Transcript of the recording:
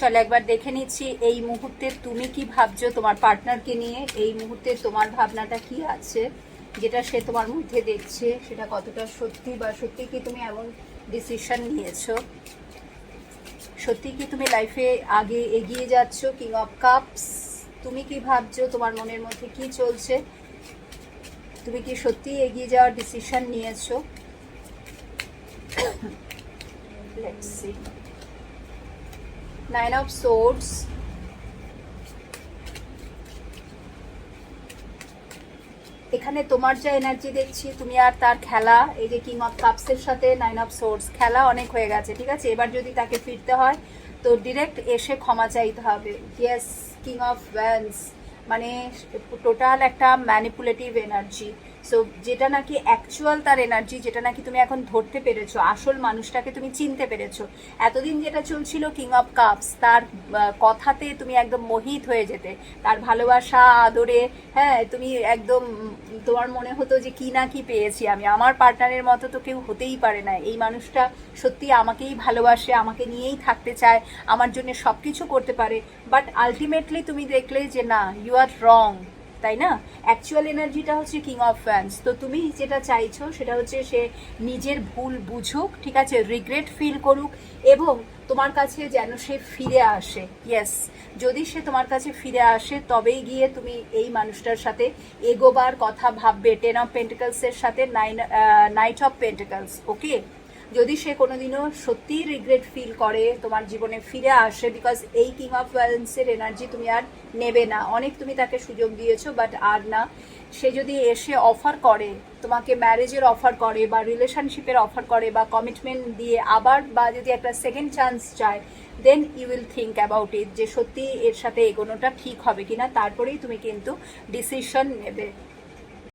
চলো একবার দেখে নিচ্ছি এই মুহূর্তে তুমি কি ভাবছো তোমার পার্টনারকে নিয়ে। এই মুহূর্তে তোমার ভাবনাটা কি আছে, যেটা সে তোমার মধ্যে দেখছে সেটা কতটা সত্যি, বা সত্যি কি তুমি এমন ডিসিশন নিয়েছো, সত্যি কি তুমি লাইফে আগে এগিয়ে যাচ্ছ। কিং অফ কাপস, তুমি কি ভাবছো, তোমার মনের মধ্যে কি চলছে, তুমি কি সত্যি এগিয়ে যাওয়ার ডিসিশন নিয়েছো। লেটস সি, 9 অফ সোর্ডস, এখানে তোমার যা এনার্জি দেখছি তুমি আর তার খেলা, এই যে কিং অফ কাপসের সাথে 9 অফ সোর্ডস, খেলা অনেক হয়ে গেছে, ঠিক আছে। এবার যদি তাকে ফিরতে হয় তো ডিরেক্ট এসে ক্ষমা চাইতে হবে। ইয়েস, কিং অফ ওয়ান্স, মানে টোটাল একটা ম্যানিপুলেটিভ এনার্জি। সো যেটা নাকি অ্যাকচুয়াল তার এনার্জি, যেটা নাকি তুমি এখন ধরতে পেরেছো, আসল মানুষটাকে তুমি চিনতে পেরেছো। এতদিন যেটা চলছিল কিং অফ কাপস, তার কথাতে তুমি একদম মোহিত হয়ে যেতে, তার ভালোবাসা আদরে, হ্যাঁ তুমি একদম তোমার মনে হতো যে কি না কি পেয়েছি আমি, আমার পার্টনারের মতো তো কেউ হতেই পারে না, এই মানুষটা সত্যি আমাকেই ভালোবাসে, আমাকে নিয়েই থাকতে চায়, আমার জন্য সব কিছু করতে পারে। বাট আলটিমেটলি তুমি দেখলে যে না, ইউ আর রং, তাই না। অ্যাকচুয়াল এনার্জিটা হচ্ছে কিং অফ ফ্যান্স। তো তুমি যেটা চাইছো সেটা হচ্ছে সে নিজের ভুল বুঝুক, ঠিক আছে, রিগ্রেট ফিল করুক, এবং তোমার কাছে যেন সে ফিরে আসে। ইয়েস, যদি সে তোমার কাছে ফিরে আসে তবেই গিয়ে তুমি এই মানুষটার সাথে এগোবার কথা ভাববে। 10 অফ পেন্টিকলসের সাথে নাইট অফ পেন্টিকলস, ওকে। যদি সে কোনোদিনও সত্যিই রিগ্রেট ফিল করে তোমার জীবনে ফিরে আসে, বিকজ এই কিং অফ ওয়ান্সের এনার্জি তুমি আর নেবে না, অনেক তুমি তাকে সুযোগ দিয়েছো বাট আর না। সে যদি এসে অফার করে তোমাকে, ম্যারেজের অফার করে বা রিলেশনশিপের অফার করে বা কমিটমেন্ট দিয়ে আবার, বা যদি একটা সেকেন্ড চান্স চায়, then you will think about it যে সত্যি এর সাথে এগোনোটা ঠিক হবে কিনা, তারপরেই তুমি কিন্তু ডিসিশন নেবে।